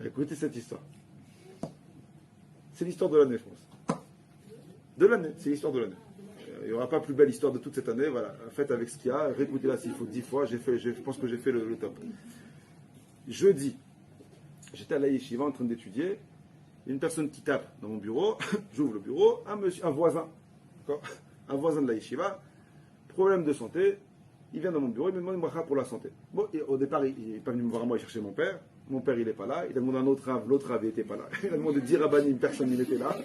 Écoutez cette histoire. C'est l'histoire de l'année, je pense. De l'année, c'est l'histoire de l'année. Il n'y aura pas plus belle histoire de toute cette année. Voilà, faites avec ce qu'il y a. Réécoutez-la s'il faut 10 fois. Je pense que j'ai fait le top. Jeudi, j'étais à la yeshiva en train d'étudier. Il y a une personne qui tape dans mon bureau. J'ouvre le bureau. Un voisin. D'accord, un voisin de la yeshiva. Problème de santé. Il vient dans mon bureau, il me demande une bracha pour la santé. Bon, au départ, il n'est pas venu me voir moi, il cherchait mon père. Mon père, il n'est pas là. Il a demandé à un autre rave, l'autre rave n'était pas là. Il a demandé 10 rabbanim, personne n'était là.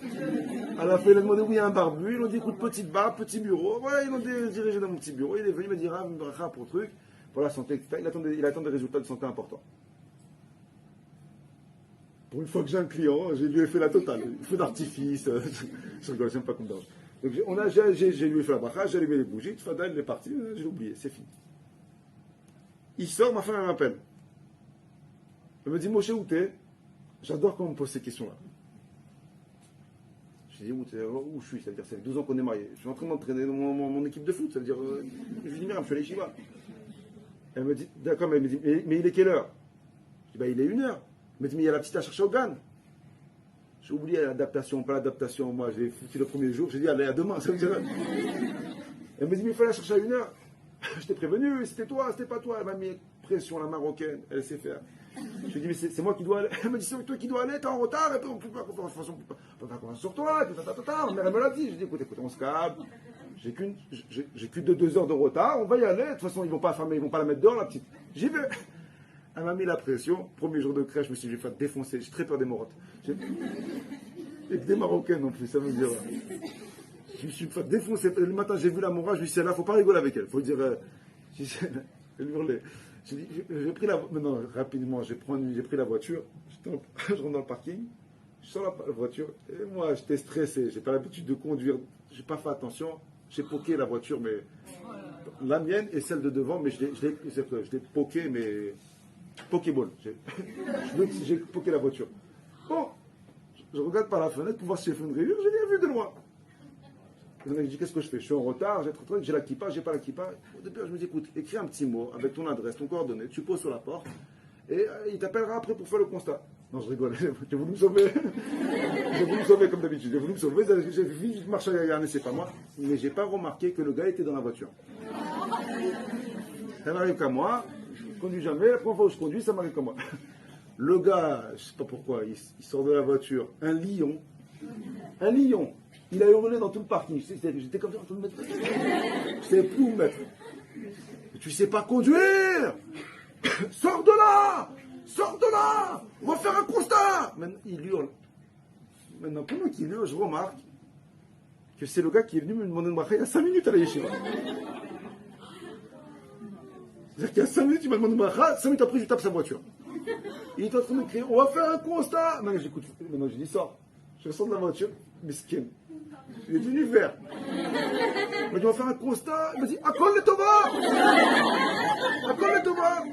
À la fin, il a demandé, oui, il y a un barbu. Ils ont dit, écoute, petite barbe, petit bureau. Voilà, ils l'ont dirigé dans mon petit bureau. Il est venu, il m'a dit, rave, une bracha pour truc, pour la santé, etc. Il attend des résultats de santé importants. Pour une fois que j'ai un client, je lui ai fait la totale. Feu d'artifice, je rigole, j'aime pas qu'on me dérange. Donc j'ai lui fait la bracha, j'ai allumé les bougies, Tfadal, il est parti, j'ai oublié, c'est fini. Il sort, ma femme elle m'appelle. Elle me dit, Moshe, où t'es? J'adore quand on me pose ces questions-là. Je dis, où je suis? Ça veut dire, ça fait 12 ans qu'on est mariés. Je suis en train d'entraîner mon équipe de foot, ça veut dire, je lui dis, merde, je suis à l'Yeshiva. Elle me dit, d'accord, mais elle me dit, mais il est quelle heure? Je dis, bah, il est 1h. Elle me dit, mais il y a la petite à chercher au GAN. J'ai oublié l'adaptation, pas l'adaptation. Moi, j'ai foutu le premier jour. J'ai dit, allez, à demain. Ça veut dire... Elle me dit, mais il fallait la chercher à 1h. Je t'ai prévenu, c'était toi, c'était pas toi. Elle m'a mis pression, la marocaine. Elle sait faire. Je lui ai dit, mais c'est moi qui dois aller. Elle m'a dit, c'est toi qui dois aller, t'es en retard. Et puis on peut pas faire confiance sur toi. Ma mère, elle me l'a dit. J'ai dit, écoute, on se calme. J'ai qu'une de 2 heures de retard. On va y aller. De toute façon, ils vont pas fermer, ils vont pas la mettre dehors, la petite. J'y vais. Elle m'a mis la pression. Premier jour de crèche, je me suis fait défoncer. J'ai très peur des morottes. Et des Marocaines non plus, ça veut dire. Je me suis fait défoncer. Le matin, j'ai vu la morale, je me suis dit, là, il ne faut pas rigoler avec elle. Il faut dire. Elle hurlait. J'ai pris la voiture. Maintenant, rapidement, j'ai pris la voiture. Je rentre dans le parking. Je sors la voiture. Et moi, j'étais stressé. Je n'ai pas l'habitude de conduire. Je n'ai pas fait attention. J'ai poqué la voiture, mais. La mienne et celle de devant, mais je l'ai poqué, mais. Pokéball. J'ai poké la voiture. Bon, je regarde par la fenêtre pour voir si j'ai fait une rayure, j'ai rien vu de loin. Je me dis, qu'est-ce que je fais? Je suis en retard, j'ai la kippa, j'ai pas la kippa. Au début, je me dis, écoute, écris un petit mot avec ton adresse, ton coordonnée, tu poses sur la porte, et il t'appellera après pour faire le constat. Non, je rigole, j'ai voulu me sauver. J'ai voulu me sauver comme d'habitude, j'ai voulu me sauver, j'ai vu que marcher à Yann, c'est pas moi, mais j'ai pas remarqué que le gars était dans la voiture. Ça n'arrive qu'à moi. Je ne conduis jamais, la première fois où je conduis, ça m'arrive comme moi. Le gars, je ne sais pas pourquoi, il sort de la voiture, un lion, il a hurlé dans tout le parking. J'étais comme ça en train de me mettre. Je ne savais plus où me mettre. Tu ne sais pas conduire! Sors de là! Sors de là! On va faire un constat! Maintenant, il hurle. Maintenant, pendant qu'il hurle, je remarque que c'est le gars qui est venu me demander une bracha il y a 5 minutes à la yeshiva. C'est-à-dire qu'il y a 5 minutes, il m'a demandé une bracha, 5 minutes après, je tape sa voiture. Il est en train de crier, on va faire un constat. Maintenant, j'écoute, maintenant, je dis, sors. Je sors de la voiture, miskin. Il est devenu vert. Il m'a dit, on va faire un constat. Il m'a dit, Akol le Tova! Akol le Tova!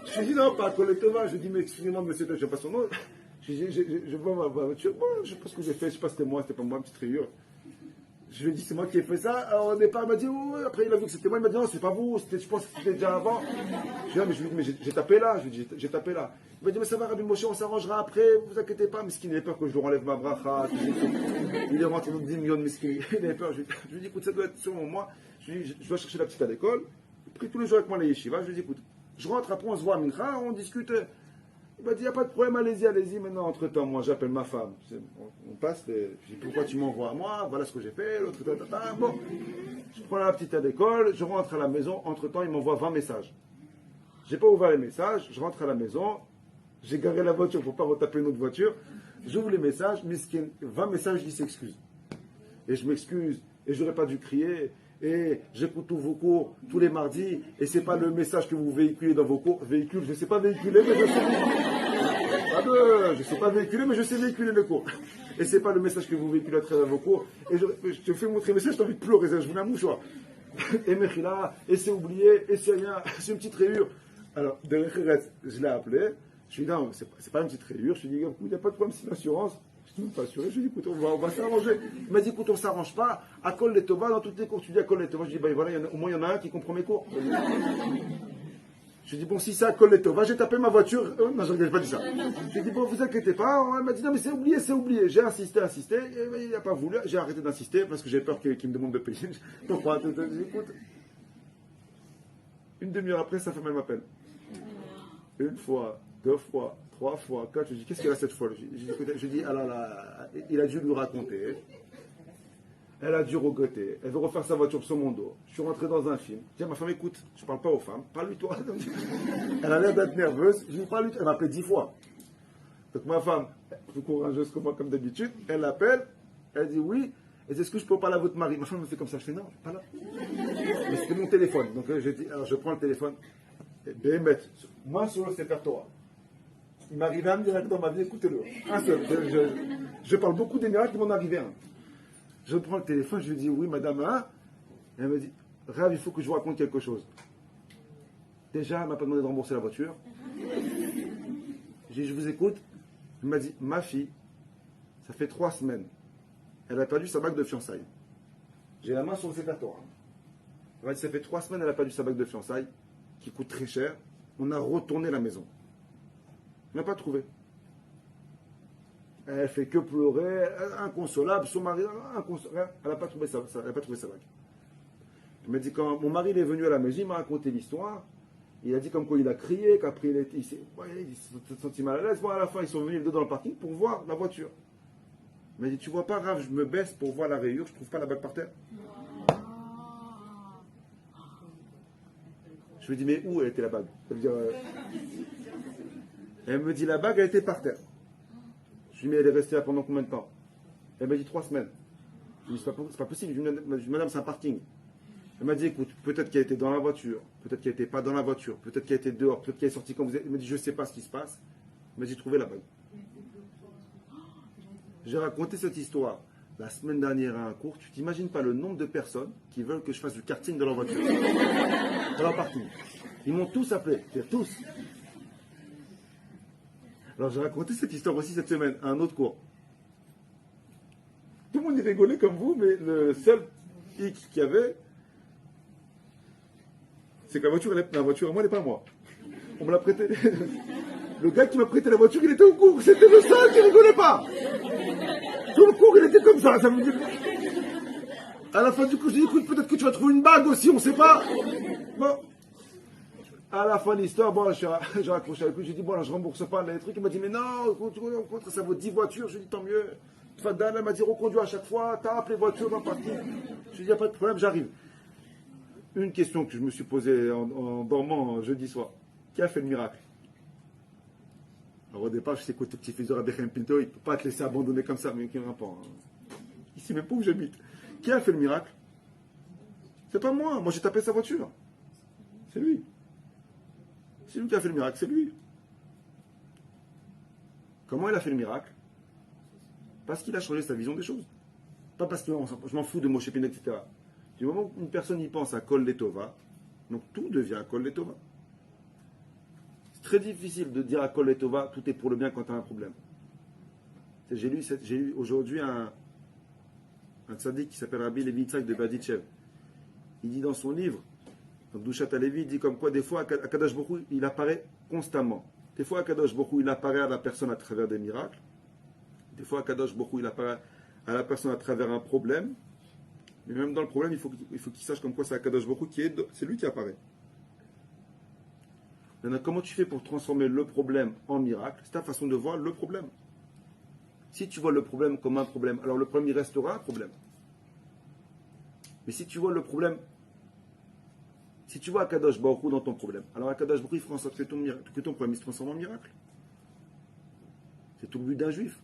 Je lui ai dit, non, pas Akol le Tova. Je lui ai dit, mais excusez-moi, monsieur, je ne sais pas son nom. Je vois ma voiture. Bon, je ne sais pas ce que j'ai fait, je ne sais pas si c'était moi, c'était pas moi, une petite rayure. Je lui ai dit, c'est moi qui ai fait ça. Alors, au départ, il m'a dit, oh, après, il a vu que c'était moi. Il m'a dit, non, c'est pas vous. Je pense que c'était déjà avant. Je lui ai dit, mais j'ai tapé là. Je lui ai dit, j'ai tapé là. Il m'a dit, mais ça va, Rabbi Moshe, on s'arrangera après. Vous inquiétez pas. Miskin, il avait peur que je lui enlève ma bracha. Il est rentré dans 10 millions de miskin. Il avait peur. Je lui ai dit, écoute, ça doit être sûrement moi. Je lui ai dit, je dois chercher la petite à l'école. Il a pris tous les jours avec moi les yeshivas. Je lui ai dit, écoute, je rentre, après, on se voit à Mincha, on discute. Il m'a dit, il n'y a pas de problème, allez-y. Maintenant, entre-temps, moi, j'appelle ma femme. On passe, je dis, pourquoi tu m'envoies à moi? Voilà ce que j'ai fait, l'autre, bon. Je prends la petite à l'école, je rentre à la maison. Entre-temps, il m'envoie 20 messages. Je n'ai pas ouvert les messages, je rentre à la maison. J'ai garé la voiture pour ne pas retaper une autre voiture. J'ouvre les messages, miskin, 20 messages, il s'excuse. Et je m'excuse, et je n'aurais pas dû crier. Et j'écoute tous vos cours tous les mardis, et ce n'est pas le message que vous véhiculez dans vos cours. Véhicule, je ne sais pas véhiculer, mais je sais véhiculer. Je sais pas véhiculer, mais je sais véhiculer le cours. Et ce n'est pas le message que vous véhiculez à travers vos cours. Et je te fais montrer le message, j'ai envie de pleurer, je voulais un mouchoir. Et Mechila, et c'est oublié, et c'est rien, c'est une petite rayure. Alors, de je l'ai appelé, je lui ai dit, non, c'est pas une petite rayure. Je lui ai dit, il n'y a pas de problème, c'est l'assurance. Je ne suis pas assuré. Je lui ai dit, écoute, on va s'arranger. Il m'a dit, écoute, on ne s'arrange pas. À Kol les Tova, dans toutes les cours, tu dis à Kol les Tova. Je lui ai dit, voilà, au moins il y en a un qui comprend mes cours. Je dis, bon, si ça colle les tova, j'ai tapé ma voiture. Non, je n'ai pas dit ça. J'ai dit, bon, vous inquiétez pas. Elle m'a dit, non, mais c'est oublié, c'est oublié. J'ai insisté. Il n'a pas voulu. J'ai arrêté d'insister parce que j'ai peur qu'il me demande de payer. Donc, écoute. Une demi-heure après, sa femme, elle m'appelle. Une fois, 2 fois, 3 fois, 4. Je dis, qu'est-ce qu'elle a cette fois? Je dis, ah là là, il a dû lui raconter. Elle a dû regretter. Elle veut refaire sa voiture sur mon dos. Je suis rentré dans un film. Je dis à ma femme, écoute, je ne parle pas aux femmes. Parle-lui toi. Elle a l'air d'être nerveuse. Je lui parle, elle m'appelle 10 fois. Donc ma femme, plus courageuse que moi comme d'habitude, elle l'appelle. Elle dit oui. Elle dit, est-ce que je peux parler à votre mari? Ma femme me fait comme ça. Je fais non, pas là. Mais c'était mon téléphone. Donc je dis, alors je prends le téléphone. Bémet, moi sur le Sefer Torah. Il m'arrivait un miracle dans ma vie, écoutez-le. Un seul. Je parle beaucoup des miracles qui m'en arrivaient un. Je prends le téléphone, je lui dis oui madame, hein? Et elle me dit, Rav, il faut que je vous raconte quelque chose. Déjà, elle ne m'a pas demandé de rembourser la voiture. J'ai dit, je vous écoute. Elle m'a dit, ma fille, ça fait 3 semaines. Elle a perdu sa bague de fiançailles. J'ai la main sur le Sefer Torah. Elle m'a dit, ça fait 3 semaines, elle a perdu sa bague de fiançailles, qui coûte très cher. On a retourné la maison. On n'a pas trouvé. Elle fait que pleurer, inconsolable, son mari, inconsolable. Elle n'a pas trouvé sa bague. Elle m'a dit, quand mon mari est venu à la maison, il m'a raconté l'histoire. Il a dit comme quoi il a crié, qu'après il s'est senti mal à l'aise. Bon, à la fin, ils sont venus les deux dans le parking pour voir la voiture. Il m'a dit, tu vois pas, Rav, je me baisse pour voir la rayure, je trouve pas la bague par terre. Je lui ai dit, mais où elle était la bague? Ça veut dire, elle me dit, la bague, elle était par terre. Je lui ai dit, mais elle est restée là pendant combien de temps? Elle m'a dit 3 semaines. Je lui ai dit, c'est pas possible. Je lui ai dit, madame, c'est un parking. Elle m'a dit, écoute, peut-être qu'elle était dans la voiture, peut-être qu'elle n'était pas dans la voiture, peut-être qu'elle était dehors, peut-être qu'elle est sortie quand vous êtes. Elle m'a dit, je ne sais pas ce qui se passe. Elle m'a dit, j'ai trouvé la bague. J'ai raconté cette histoire la semaine dernière à un cours. Tu t'imagines pas le nombre de personnes qui veulent que je fasse du karting dans leur voiture, dans leur parking. Ils m'ont tous appelé, tous. Alors j'ai raconté cette histoire aussi cette semaine à un autre cours. Tout le monde y rigolait comme vous, mais le seul hic qu'il y avait, c'est que la voiture à moi, elle n'est pas à moi. On me l'a prêté. Le gars qui m'a prêté la voiture, il était au cours. C'était le seul qui ne rigolait pas. Tout le cours, il était comme ça. Ça me dit... À la fin du coup, je dis, écoute, peut-être que tu vas trouver une bague aussi, on ne sait pas. Bon. À la fin de l'histoire, bon, j'ai raccroché avec lui, j'ai dit, bon, là, je ne rembourse pas les trucs. Il m'a dit, mais non, écoute, ça vaut 10 voitures. Je lui ai dit, tant mieux. Fadal, elle m'a dit, reconduis à chaque fois, tape les voitures dans le parking. Je lui ai dit, il n'y a pas de problème, j'arrive. Une question que je me suis posée en dormant jeudi soir. Qui a fait le miracle? Alors au départ, je sais que le petit fils de Rabbi Chaim Pinto, il ne peut pas te laisser abandonner comme ça, mais il ne pas. Il ne sait même pas où j'habite. Qui a fait le miracle? C'est pas moi. Moi, j'ai tapé sa voiture. C'est lui. C'est lui qui a fait le miracle, c'est lui. Comment il a fait le miracle? Parce qu'il a changé sa vision des choses. Pas parce que je m'en fous de Moshe Pinto, etc. Du moment où une personne y pense à Kol Letova, donc tout devient à Kol Letova. C'est très difficile de dire à Kol Letova, tout est pour le bien quand tu as un problème. J'ai lu aujourd'hui un tzaddik qui s'appelle Rabbi Levi Yitzhak de Berditchev. Il dit dans son livre, dans Dushat HaLevi, il dit comme quoi des fois Akadosh Baruch Hu, il apparaît constamment. Des fois Akadosh Baruch Hu, il apparaît à la personne à travers des miracles. Des fois Akadosh Baruch Hu, il apparaît à la personne à travers un problème. Mais même dans le problème, il faut qu'il sache comme quoi c'est Akadosh Baruch Hu c'est lui qui apparaît. Maintenant, comment tu fais pour transformer le problème en miracle? C'est ta façon de voir le problème. Si tu vois le problème comme un problème, alors le problème il restera un problème. Mais si tu vois le problème, si tu vois Akadosh Baruch Hu dans ton problème, alors Akadosh Baruch Hu il fera en sorte que ton problème il se transforme en miracle. C'est tout le but d'un juif.